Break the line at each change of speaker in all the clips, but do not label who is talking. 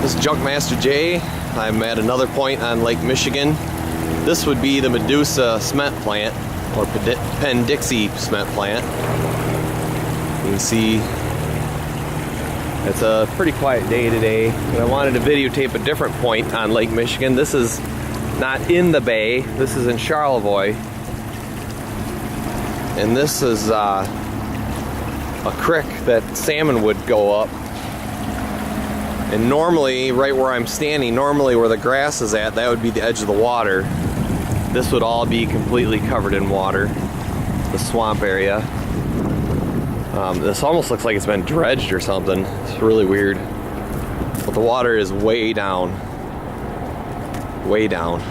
This is Junkmaster J. I'm at another point on Lake Michigan. This would be the Medusa cement plant, or Penn-Dixie cement plant. You can see it's a pretty quiet day today, but I wanted to videotape a different point on Lake Michigan. This is not in the bay, this is in Charlevoix. And this is a creek that salmon would go up. And normally, right where I'm standing, normally where the grass is at, that would be the edge of the water. This would all be completely covered in water, the swamp area. This almost looks like it's been dredged or something. It's really weird. But the water is way down. Way down.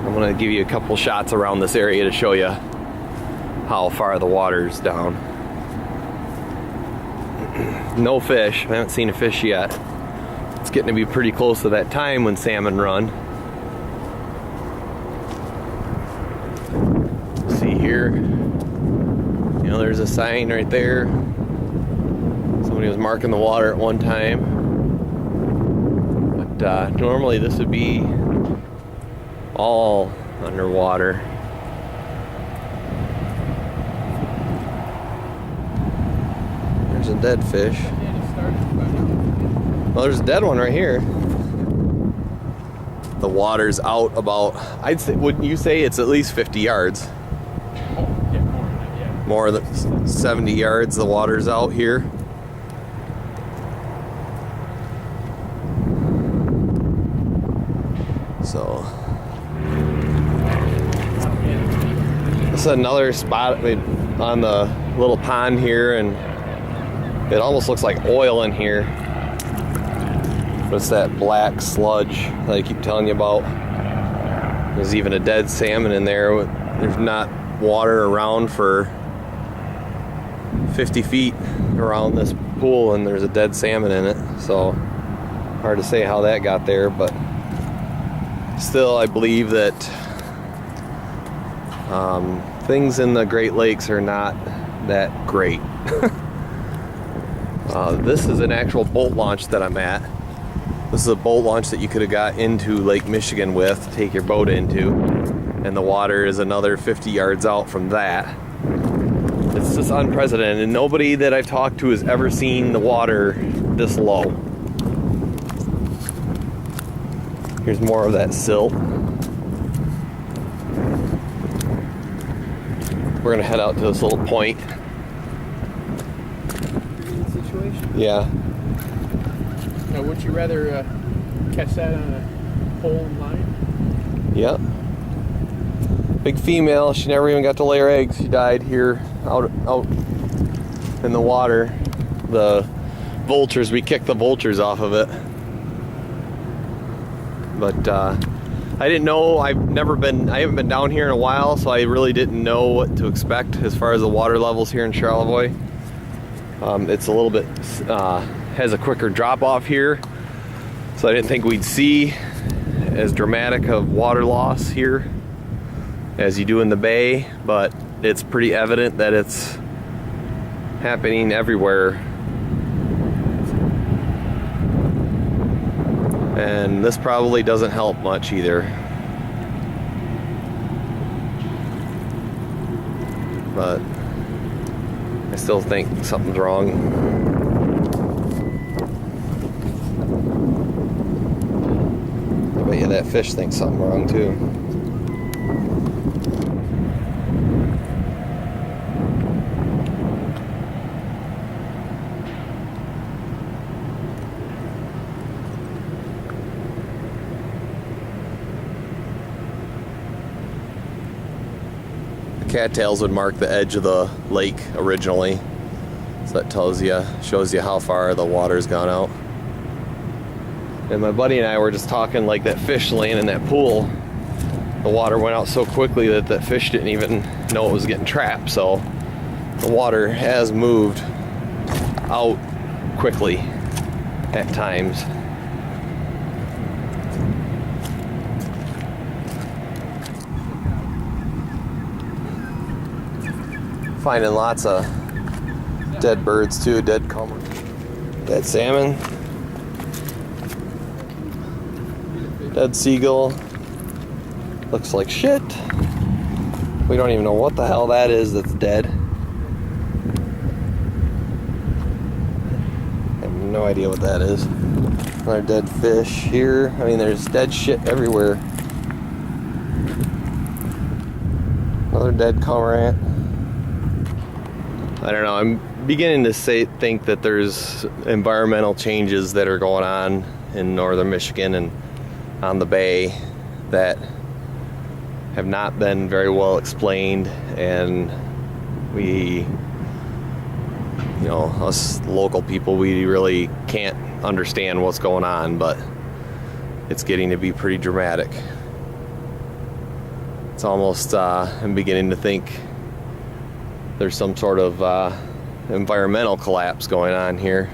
I'm gonna give you a couple shots around this area to show you how far the water's down. No fish. I haven't seen a fish yet. It's getting to be pretty close to that time when salmon run. See here, you know, there's a sign right there. Somebody was marking the water at one time. But normally this would be all underwater. There's a dead fish. Well, there's a dead one right here. The water's out about, I'd say, wouldn't you say it's at least 50 yards?
Oh, yeah, more than that, yeah.
More than 70 yards the water's out here. So this is another spot on the little pond here, and it almost looks like oil in here. But it's that black sludge that I keep telling you about. There's even a dead salmon in there. There's not water around for 50 feet around this pool, and there's a dead salmon in it. So hard to say how that got there, but still I believe that things in the Great Lakes are not that great. This is an actual boat launch that I'm at. This is a boat launch that you could have got into Lake Michigan with, to take your boat into, and the water is another 50 yards out from that. It's just unprecedented, and nobody that I've talked to has ever seen the water this low. Here's more of that silt. We're gonna head out to this little point.
Situation?
Yeah.
Now, would you rather catch that on a pole and line?
Yep. Big female. She never even got to lay her eggs. She died here out in the water. The vultures, we kicked the vultures off of it. But I didn't know. I haven't been down here in a while, so I really didn't know what to expect as far as the water levels here in Charlevoix. It's a little bit has a quicker drop off here, so I didn't think we'd see as dramatic of water loss here as you do in the bay, but it's pretty evident that it's happening everywhere. And this probably doesn't help much either. But I still think something's wrong. I bet you that fish thinks something wrong too. Cattails would mark the edge of the lake originally, so that shows you how far the water's gone out. And my buddy and I were just talking, like that fish laying in that pool, the water went out so quickly that that fish didn't even know it was getting trapped. So the water has moved out quickly at times. Finding lots of dead birds too, dead salmon. Dead seagull. Looks like shit. We don't even know what the hell that is that's dead. I have no idea what that is. Another dead fish here. I mean, there's dead shit everywhere. Another dead cormorant. I don't know. I'm beginning to think that there's environmental changes that are going on in northern Michigan and on the bay that have not been very well explained, and we, you know, us local people, we really can't understand what's going on, but it's getting to be pretty dramatic. It's almost, I'm beginning to think there's some sort of environmental collapse going on here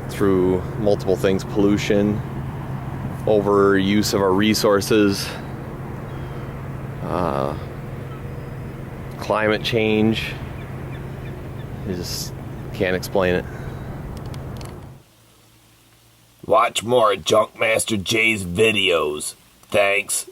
through multiple things: pollution, overuse of our resources, climate change. I just can't explain it.
Watch more of Junkmaster Jay's videos. Thanks.